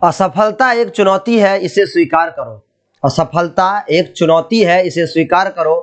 असफलता एक चुनौती है, इसे स्वीकार करो। असफलता एक चुनौती है, इसे स्वीकार करो।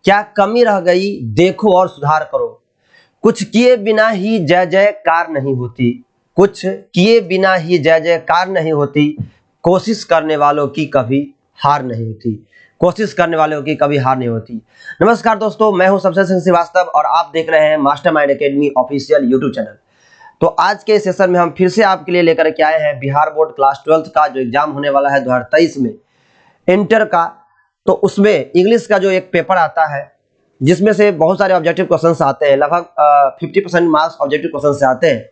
क्या कमी रह गई देखो और सुधार करो। कुछ किए बिना ही जय जयकार नहीं होती। कुछ किए बिना ही जय जयकार नहीं होती। कोशिश करने वालों की कभी हार नहीं होती। कोशिश करने वालों की कभी हार नहीं होती। नमस्कार दोस्तों, मैं हूं शमशेर सिंह श्रीवास्तव और आप देख रहे हैं mastermind academy official YouTube channel. तो आज के सेशन में हम फिर से आपके लिए लेकर के आए हैं बिहार बोर्ड क्लास 12 का जो एग्जाम होने वाला है 2023 में इंटर का। तो उसमें इंग्लिश का जो एक पेपर आता है जिसमें से बहुत सारे ऑब्जेक्टिव क्वेश्चंस आते हैं, लगभग 50% मार्क्स ऑब्जेक्टिव क्वेश्चन से आते हैं।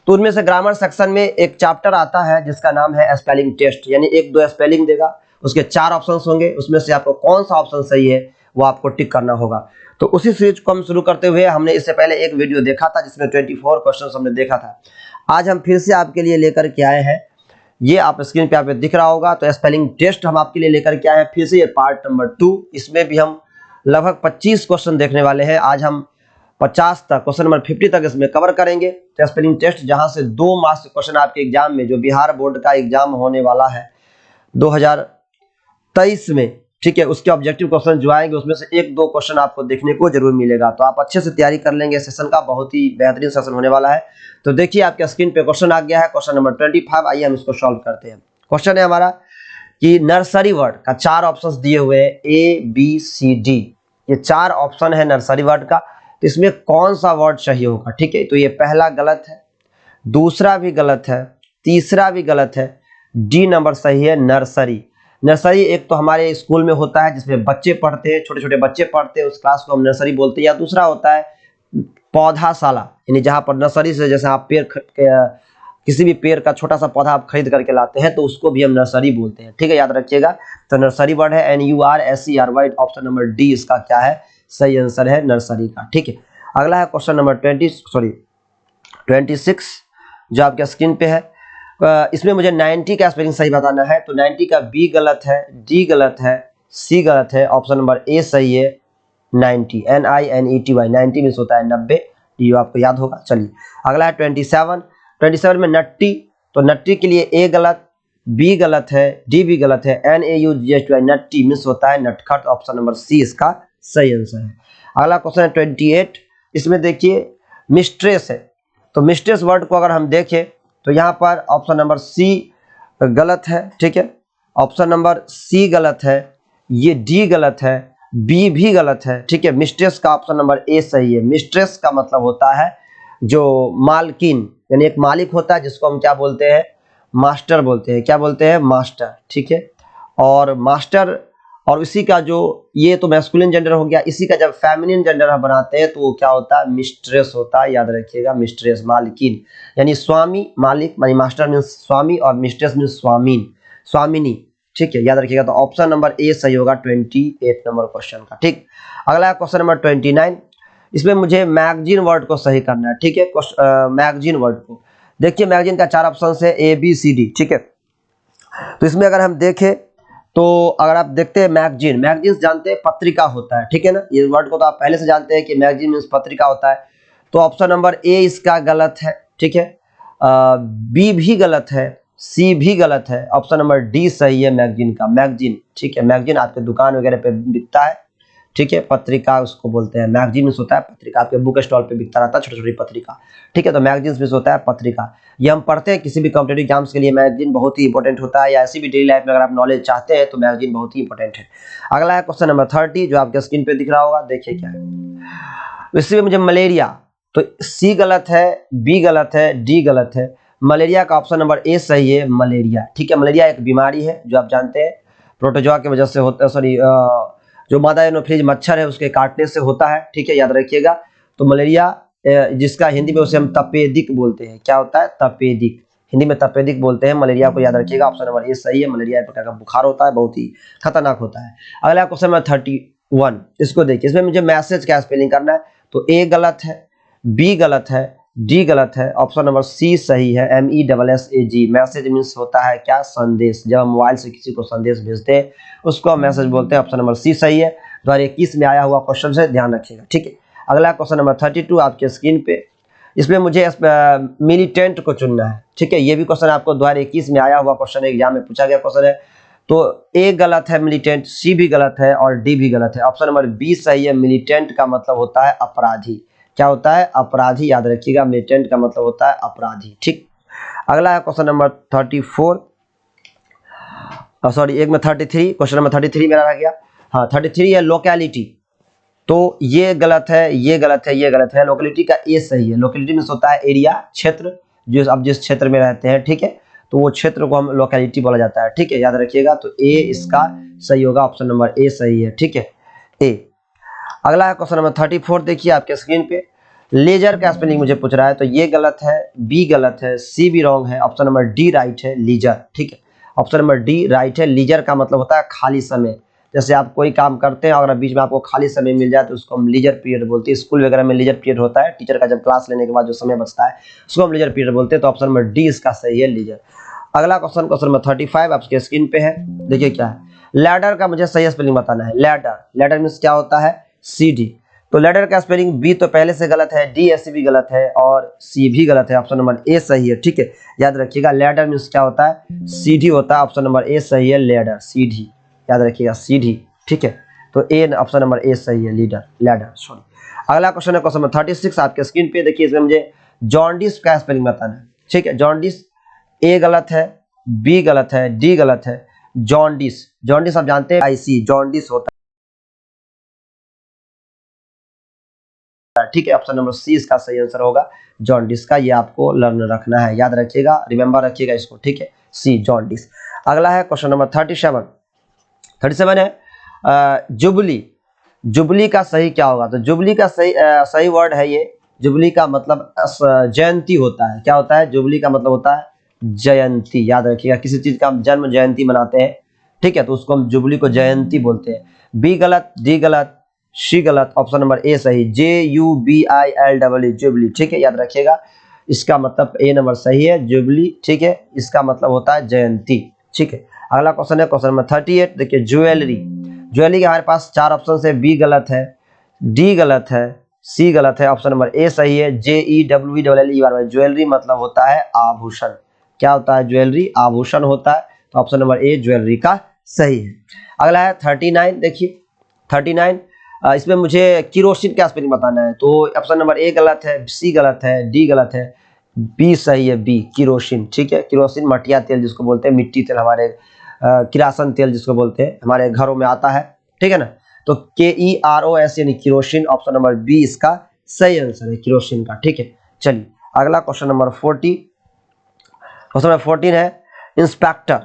तो उनमें से ग्रामर सेक्शन में एक चैप्टर आता है जिसका नाम है स्पेलिंग टेस्ट, यानी एक दो स्पेलिंग देगा, उसके 4 ऑप्शंस होंगे, उसमें से आपको कौन सा ऑप्शन सही है वो आपको टिक करना होगा। तो उसी सीरीज को हम शुरू करते हुए हमने इससे पहले एक वीडियो देखा था जिसमें 24 क्वेश्चन हमने देखा था। आज हम फिर से आपके लिए लेकर के आए हैं, ये आप स्क्रीन पे आप दिख रहा होगा। तो स्पेलिंग टेस्ट हम आपके लिए लेकर के आए हैं फिर से, ये पार्ट नंबर 2। इसमें भी हम लगभग 25 क्वेश्चन देखने वाले हैं। आज हम 50 तक, क्वेश्चन नंबर 50 तक इसमें कवर करेंगे। तो स्पेलिंग टेस्ट जहां से 2 मार्क्स क्वेश्चन आपके एग्जाम में, जो बिहार बोर्ड का एग्जाम होने वाला है 2023 में, ठीक है, उसके ऑब्जेक्टिव क्वेश्चन जो आएंगे उसमें से 1-2 क्वेश्चन आपको देखने को जरूर मिलेगा। तो आप अच्छे से तैयारी कर लेंगे, सेशन का बहुत ही बेहतरीन सेशन होने वाला है। तो देखिए आपके स्क्रीन पे क्वेश्चन आ गया है, क्वेश्चन नंबर 25। आइए हम इसको सॉल्व करते हैं। क्वेश्चन है हमारा कि नर्सरी वर्ड का 4 ऑप्शंस दिए हुए हैं, ABCD, ये 4 ऑप्शन है नर्सरी वर्ड का। तो इसमें कौन सा वर्ड सही होगा? ठीक है, तो ये पहला गलत है, दूसरा भी गलत है, तीसरा भी गलत है, डी नंबर सही है, नर्सरी। नर्सरी एक तो हमारे स्कूल में होता है जिसमें बच्चे पढ़ते हैं, छोटे छोटे बच्चे पढ़ते हैं, उस क्लास को हम नर्सरी बोलते हैं। या दूसरा होता है पौधाशाला, यानी जहाँ पर नर्सरी से जैसे आप किसी भी पेड़ का छोटा सा पौधा आप खरीद करके लाते हैं तो उसको भी हम नर्सरी बोलते हैं। ठीक है, याद रखिएगा। तो नर्सरी वर्ड है NURSERY। ऑप्शन नंबर डी इसका क्या है? सही आंसर है नर्सरी का। ठीक है, अगला है क्वेश्चन नंबर 26 जो आपके स्क्रीन पे है। इसमें मुझे 90 का स्पेलिंग सही बताना है। तो 90 का बी गलत है, डी गलत है, सी गलत है, ऑप्शन नंबर ए सही है 90, NINETY। 90 मीन्स होता है 90, ये आपको याद होगा। चलिए अगला है 27 में नट्टी। तो नट्टी के लिए ए गलत, बी गलत है, डी भी गलत है, NAUGHTY नट्टी मीन्स होता है नटखट। ऑप्शन नंबर सी इसका सही आंसर है। अगला क्वेश्चन है 28। इसमें देखिए मिस्ट्रेस है। तो मिस्ट्रेस वर्ड को अगर हम देखें तो यहाँ पर ऑप्शन नंबर सी गलत है। ठीक है, ऑप्शन नंबर सी गलत है, ये डी गलत है, बी भी गलत है। ठीक है, मिस्ट्रेस का ऑप्शन नंबर ए सही है। मिस्ट्रेस का मतलब होता है जो मालकिन, यानी एक मालिक होता है जिसको हम क्या बोलते हैं? मास्टर बोलते हैं। क्या बोलते हैं? मास्टर। ठीक है, और मास्टर, और इसी का जो, ये तो मैस्कुलिन जेंडर हो गया, इसी का जब फेमिनिन जेंडर हम बनाते हैं तो वो क्या होता है? मिस्ट्रेस होता है। याद रखिएगा, मिस्ट्रेस मालकिन, यानी स्वामी, मालिक यानी मास्टर मीन्स स्वामी, और मिस्ट्रेस मीन्स स्वामीन, स्वामिनी। ठीक है, याद रखिएगा। तो ऑप्शन नंबर ए सही होगा 28 नंबर क्वेश्चन का। ठीक, अगला क्वेश्चन नंबर 29। इसमें मुझे मैगजीन वर्ड को सही करना है। ठीक है, मैगजीन वर्ड को देखिए, मैगजीन का 4 ऑप्शन है ABCD। ठीक है, तो इसमें अगर हम देखें तो अगर आप देखते हैं मैगजीन, मैगजीन जानते हैं पत्रिका होता है। ठीक है ना, ये वर्ड को तो आप पहले से जानते हैं कि मैगजीन मीन्स पत्रिका होता है। तो ऑप्शन नंबर ए इसका गलत है। ठीक है, बी भी गलत है, सी भी गलत है, ऑप्शन नंबर डी सही है मैगजीन का। मैगजीन, ठीक है, मैगजीन आपके दुकान वगैरह पे बिकता है। ठीक है, पत्रिका उसको बोलते हैं। मैगजीन मीन्स होता है पत्रिका, आपके बुक स्टॉल पे बिकता रहता है छोटी छोटी पत्रिका। ठीक है, तो मैगजीन मीन्स होता है पत्रिका। ये हम पढ़ते हैं किसी भी कॉम्पिटेटिव एग्जाम्स के लिए मैगजीन बहुत ही इंपॉर्टेंट होता है, या ऐसी भी डेली लाइफ में अगर आप नॉलेज चाहते हैं तो मैगजीन बहुत ही इंपॉर्टेंट है। अगला है क्वेश्चन नंबर 30 जो आपके स्क्रीन पे दिख रहा होगा। देखिए क्या है इसमें मुझे मलेरिया। तो सी गलत है, बी गलत है, डी गलत है, मलेरिया का ऑप्शन नंबर ए सही है, मलेरिया। ठीक है, मलेरिया एक बीमारी है जो आप जानते हैं प्रोटोजोआ की वजह से होता है, सॉरी जो मादा एनोफ्लीज मच्छर है उसके काटने से होता है। ठीक है, याद रखिएगा। तो मलेरिया जिसका हिंदी में उसे हम तपेदिक बोलते हैं। क्या होता है? तपेदिक, हिंदी में तपेदिक बोलते हैं मलेरिया को। याद रखिएगा, ऑप्शन नंबर ए सही है। मलेरिया एक प्रकार का बुखार होता है, बहुत ही खतरनाक होता है। अगला क्वेश्चन नंबर 31, इसको देखिए। इसमें मुझे मैसेज क्या स्पेलिंग करना है। तो ए गलत है, बी गलत है, डी गलत है, ऑप्शन नंबर सी सही है, MESSAG। मैसेज मीन्स होता है क्या? संदेश। जब हम मोबाइल से किसी को संदेश भेजते हैं उसको हम मैसेज बोलते हैं। ऑप्शन नंबर सी सही है। 2021 में आया हुआ क्वेश्चन से ध्यान रखिएगा। ठीक है, अगला क्वेश्चन नंबर 32 आपके स्क्रीन पे। इसमें मुझे मिलिटेंट को चुनना है, ठीक है। ये भी क्वेश्चन आपको 2021 में आया हुआ क्वेश्चन है, एग्जाम में पूछा गया क्वेश्चन है। तो ए गलत है मिलिटेंट, सी भी गलत है और डी भी गलत है। ऑप्शन नंबर बी सही है। मिलिटेंट का मतलब होता है अपराधी। क्या होता है? अपराधी, याद रखिएगा। मिलिटेंट का मतलब होता है अपराधी, ठीक। अगला है क्वेश्चन नंबर 34, सॉरी एक में 33, क्वेश्चन नंबर 33 मेरा रह गया। हाँ 33 है लोकेलिटी। तो ये गलत है, ये गलत है, ये गलत है। लोकेलिटी का ए सही है। लोकेलिटी में होता है एरिया, क्षेत्र, जो आप जिस क्षेत्र में रहते हैं, ठीक है। तो वो क्षेत्र को हम लोकेलिटी बोला जाता है, ठीक है, याद रखिएगा। तो ए इसका सही होगा, ऑप्शन नंबर ए सही है, ठीक है, ए। अगला है क्वेश्चन नंबर 34, देखिए आपके स्क्रीन पे। लेजर का स्पेलिंग मुझे पूछ रहा है, तो ये गलत है, बी गलत है, सी भी रॉन्ग है, ऑप्शन नंबर डी राइट है, लीजर, ठीक है। ऑप्शन नंबर डी राइट है। लीजर का मतलब होता है खाली समय। जैसे आप कोई काम करते हैं, अगर बीच में आपको खाली समय मिल जाए तो उसको हम लीजर पीरियड बोलते हैं। स्कूल वगैरह में लीजर पीरियड होता है, टीचर का जब क्लास लेने के बाद जो समय बचता है उसको हम लीजर पीरियड बोलते हैं। तो ऑप्शन नंबर डी इसका सही है, लीजर। अगला क्वेश्चन, क्वेश्चन नंबर 35 आपके स्क्रीन पे है, देखिए क्या है। लैडर का मुझे सही स्पेलिंग बताना है। लैडर, लैडर मीन्स क्या होता है? CD। तो लैडर का स्पेलिंग बी तो पहले से गलत है, डी ऐसे भी गलत है और सी भी गलत है। ऑप्शन नंबर ए सही है, ठीक है, याद रखिएगा। लैडर मीन्स क्या होता है? CD होता है। ऑप्शन नंबर ए सही है, लैडर, CD, याद रखिएगा, CD, ठीक है। तो ए, ऑप्शन नंबर ए सही है, लीडर, लैडर, सॉरी। अगला क्वेश्चन है क्वेश्चन नंबर 36 आपके स्क्रीन पे, देखिए इसमें मुझे जॉन्डिस का स्पेलिंग बताना है, ठीक है। जॉन्डिस, ए गलत है, बी गलत है, डी गलत है। जॉन्डिस, जॉन्डिस आप जानते हैं IC, जॉन्डिस होता है, ठीक है। ऑप्शन नंबर सी इसका सही आंसर होगा, जॉन्डिस का। ये आपको लर्न रखना है, याद रखिएगा, रिमेंबर रखिएगा इसको, ठीक है, सी, जॉन्डिस। अगला है क्वेश्चन नंबर 37, 37 है जुबली। जुबली का सही क्या होगा? तो जुबली का सही वर्ड है ये। जुबली का मतलब जयंती होता है। क्या होता है? जुबली का मतलब होता है जयंती, याद रखिएगा। किसी चीज का हम जन्म जयंती मनाते हैं, ठीक है, तो उसको हम जुबली को जयंती बोलते हैं। बी गलत, डी गलत, सी गलत, ऑप्शन नंबर ए सही, JUBILEE, जुबली, ठीक है, याद रखिएगा। इसका मतलब ए नंबर सही है, जुबली, ठीक है, इसका मतलब होता है जयंती, ठीक है। अगला क्वेश्चन है क्वेश्चन नंबर 38, देखिए ज्वेलरी। ज्वेलरी के हमारे पास 4 ऑप्शन है, बी गलत है, डी गलत है, सी गलत है, ऑप्शन नंबर ए सही है, JEWELLERY। ज्वेलरी मतलब होता है आभूषण। क्या होता है? ज्वेलरी आभूषण होता है। तो ऑप्शन नंबर ए ज्वेलरी का सही है। अगला है 39, देखिए 39, इसमें मुझे किरोसिन का स्पेलिंग बताना है। तो ऑप्शन नंबर ए गलत है, सी गलत है, डी गलत है, बी सही है, बी, किरोसिन, ठीक है। किरोसिन मटिया तेल जिसको बोलते हैं, मिट्टी तेल, हमारे किरासन तेल जिसको बोलते हैं, हमारे घरों में आता है, ठीक है ना। तो KEROS यानी किरोसिन, ऑप्शन नंबर बी इसका सही आंसर है, किरोसिन का, ठीक है। चलिए अगला क्वेश्चन नंबर 40, क्वेश्चन नंबर 14 है इंस्पेक्टर,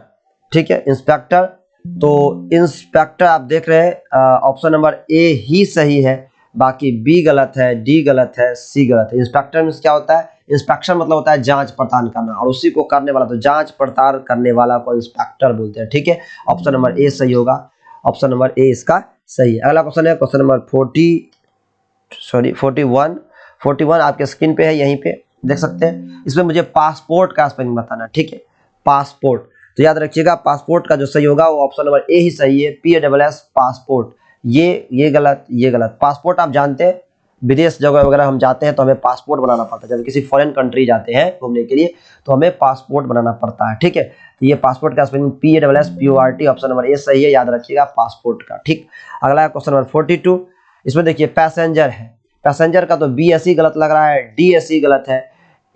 ठीक है, इंस्पेक्टर। तो इंस्पेक्टर आप देख रहे हैं, ऑप्शन नंबर ए ही सही है, बाकी बी गलत है, डी गलत है, सी गलत है। इंस्पेक्टर में क्या होता है? इंस्पेक्शन मतलब होता है जांच पड़ताल करना, और उसी को करने वाला, तो जांच पड़ताल करने वाला को इंस्पेक्टर बोलते हैं, ठीक है। ऑप्शन नंबर ए सही होगा, ऑप्शन नंबर ए इसका सही है। अगला क्वेश्चन है क्वेश्चन नंबर 41 आपके स्क्रीन पे है, यहीं पे देख सकते हैं। इसमें मुझे पासपोर्ट का स्पेलिंग बताना, ठीक है, पासपोर्ट। तो याद रखिएगा, पासपोर्ट का जो सही होगा वो ऑप्शन नंबर ए ही सही है, PASS, पासपोर्ट। ये गलत, ये गलत। पासपोर्ट आप जानते हैं, विदेश जगह वगैरह हम जाते हैं तो हमें पासपोर्ट बनाना पड़ता है। जब किसी फॉरेन कंट्री जाते हैं घूमने के लिए तो हमें पासपोर्ट बनाना पड़ता है, ठीक है। तो ये पासपोर्ट का spelling PASSPORT, option number A सही है, याद रखिएगा, पासपोर्ट का, ठीक। अगला क्वेश्चन नंबर 42, इसमें देखिए पैसेंजर है। पैसेंजर का तो BSE गलत लग रहा है, DSE गलत है,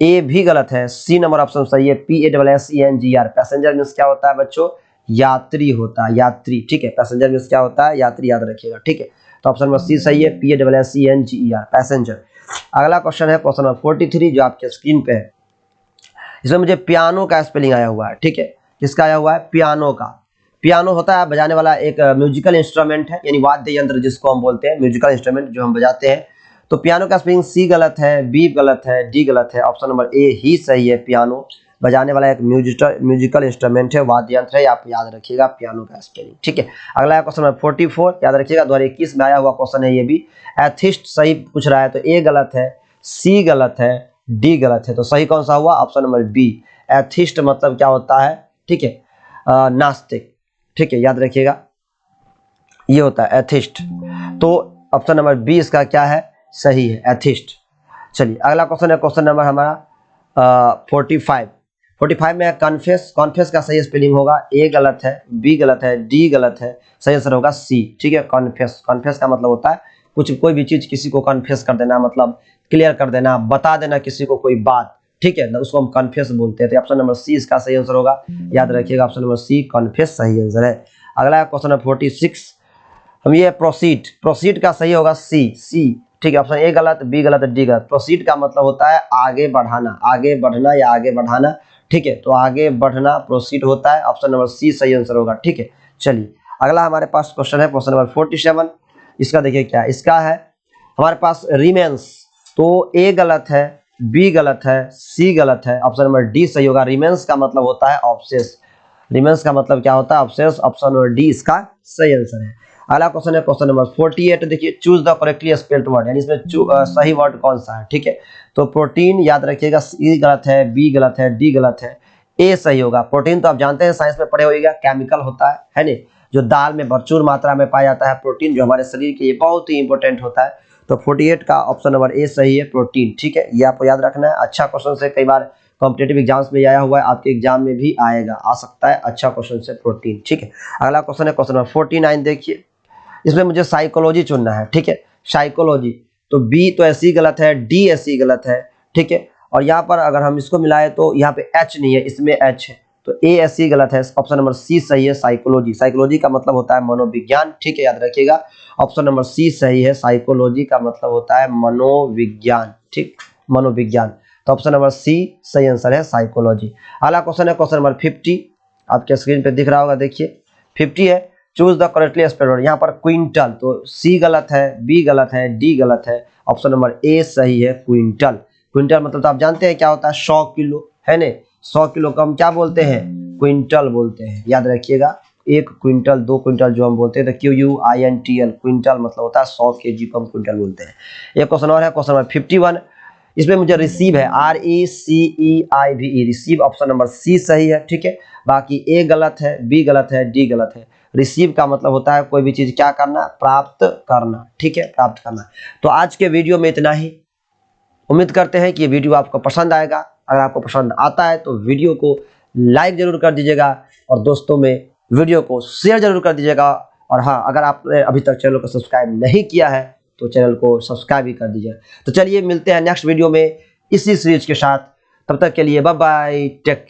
ए भी गलत है, सी नंबर ऑप्शन सही है, PASSENGR। पैसेंजर मीन्स क्या होता है बच्चों? यात्री होता है, यात्री, ठीक है। पैसेंजर मीन्स क्या होता है? यात्री, याद रखिएगा, ठीक है। तो ऑप्शन नंबर सी सही है, PASSENGER, पैसेंजर। अगला क्वेश्चन है क्वेश्चन नंबर 43 जो आपके स्क्रीन पे है। इसमें मुझे पियानो का स्पेलिंग आया हुआ है, ठीक है। किसका आया हुआ है? पियानो का। पियानो होता है बजाने वाला एक म्यूजिकल इंस्ट्रूमेंट है, यानी वाद्य यंत्र जिसको हम बोलते हैं, म्यूजिकल इंस्ट्रूमेंट जो हम बजाते हैं। तो पियानो का स्पेलिंग सी गलत है, बी गलत है, डी गलत है, ऑप्शन नंबर ए ही सही है। पियानो बजाने वाला एक म्यूजिकल इंस्ट्रूमेंट है, वाद्य यंत्र है, आप याद रखिएगा पियानो का स्पेलिंग, ठीक है। अगला क्वेश्चन नंबर 44, याद रखिएगा 2021 में आया हुआ क्वेश्चन है ये भी। एथिस्ट सही पूछ रहा है, तो ए गलत है, सी गलत है, डी गलत है। तो सही कौन सा हुआ? Option number B. एथिस्ट मतलब क्या होता है? ठीक है, नास्तिक, ठीक है, याद रखिएगा, ये होता है एथिस्ट। तो ऑप्शन नंबर बी इसका क्या है? सही है, एथिस्ट। चलिए अगला क्वेश्चन है, क्वेश्चन नंबर हमारा 45 में कॉन्फेस। कॉन्फेस का सही स्पेलिंग होगा, ए गलत है, बी गलत है, डी गलत है, सही आंसर होगा सी। ठीक है, कॉन्फेस। कॉन्फेस का मतलब होता है कोई भी चीज किसी को कॉन्फेस कर देना, मतलब क्लियर कर देना, बता देना किसी को कोई बात। ठीक है ना, उसको हम कॉन्फेस बोलते हैं। तो ऑप्शन नंबर सी इसका सही आंसर होगा, याद रखिएगा ऑप्शन नंबर सी कॉन्फेस सही आंसर है। अगला क्वेश्चन है 46, हम ये प्रोसीड का सही होगा सी। ठीक है, ऑप्शन ए गलत, बी गलत, डी गलत। प्रोसीड का मतलब होता है आगे बढ़ाना, आगे बढ़ना या आगे बढ़ाना। ठीक है, तो आगे बढ़ना प्रोसीड होता है, ऑप्शन नंबर सी सही आंसर होगा। ठीक है, चलिए अगला हमारे पास क्वेश्चन है, क्वेश्चन नंबर 47। इसका देखिए क्या इसका है हमारे पास रिमेंस। तो ए गलत है, बी गलत है, सी गलत है, ऑप्शन नंबर डी सही होगा। रिमेंस का मतलब होता है ऑब्सेस। रिमेंस का मतलब क्या होता है? ऑब्सेस। ऑप्शन नंबर डी इसका सही आंसर है। अगला क्वेश्चन है क्वेश्चन नंबर 48। देखिए choose the correctly spelled word, यानी इसमें सही वर्ड कौन सा है। ठीक है, तो प्रोटीन याद रखिएगा, सी गलत है, बी गलत है, डी गलत है, ए सही होगा। प्रोटीन तो आप जानते हैं साइंस में पढ़े होइएगा, केमिकल होता है नहीं, जो दाल में प्रचुर मात्रा में पाया जाता है प्रोटीन, जो हमारे शरीर के लिए बहुत ही इंपॉर्टेंट होता है। तो 48 का ऑप्शन नंबर ए सही है, प्रोटीन। ठीक है, ये आपको याद रखना है। अच्छा क्वेश्चन से, कई बार कॉम्पिटेटिव एग्जाम्स में आया हुआ है, आपके एग्जाम में भी आएगा, आ सकता है अच्छा क्वेश्चन से, प्रोटीन। ठीक है, अगला क्वेश्चन है क्वेश्चन नंबर 49। देखिए इसमें मुझे साइकोलॉजी चुनना है। ठीक है, साइकोलॉजी, तो बी तो ऐसी गलत है, डी ऐसी गलत है। ठीक है, और यहाँ पर अगर हम इसको मिलाएं तो यहाँ पे एच नहीं है, इसमें एच है, तो ए ऐसी गलत है, ऑप्शन नंबर सी सही है, साइकोलॉजी। साइकोलॉजी का मतलब होता है मनोविज्ञान। ठीक है, याद रखिएगा ऑप्शन नंबर सी सही है, साइकोलॉजी का मतलब होता है मनोविज्ञान। ठीक, मनोविज्ञान, तो ऑप्शन नंबर सी सही आंसर है, साइकोलॉजी। अगला क्वेश्चन है क्वेश्चन नंबर 50, आपके स्क्रीन पे दिख रहा होगा। देखिए 50 है, choose the correctly spelled word. यहाँ पर क्विंटल, तो सी गलत है, बी गलत है, डी गलत है, ऑप्शन नंबर ए सही है, क्विंटल। क्विंटल मतलब तो आप जानते हैं क्या होता है, 100 किलो है ने, 100 किलो को हम क्या बोलते हैं? क्विंटल बोलते हैं। याद रखिएगा, 1 क्विंटल, 2 क्विंटल जो हम बोलते हैं, तो QUINTL, क्विंटल मतलब होता है 100 kg को हम क्विंटल बोलते हैं। एक क्वेश्चन और है, क्वेश्चन नंबर 51। इसमें मुझे रिसीव है, RECEIVE, receive, option number C सही है। ठीक है, बाकी ए गलत है, बी गलत है, डी गलत है। रिसीव का मतलब होता है कोई भी चीज क्या करना, प्राप्त करना। ठीक है, प्राप्त करना। तो आज के वीडियो में इतना ही। उम्मीद करते हैं कि ये वीडियो आपको पसंद आएगा। अगर आपको पसंद आता है तो वीडियो को लाइक जरूर कर दीजिएगा और दोस्तों में वीडियो को शेयर जरूर कर दीजिएगा। और हाँ, अगर आपने अभी तक चैनल को सब्सक्राइब नहीं किया है तो चैनल को सब्सक्राइब भी कर दीजिए। तो चलिए मिलते हैं नेक्स्ट वीडियो में इसी सीरीज के साथ। तब तक के लिए बाय बाय, टेक।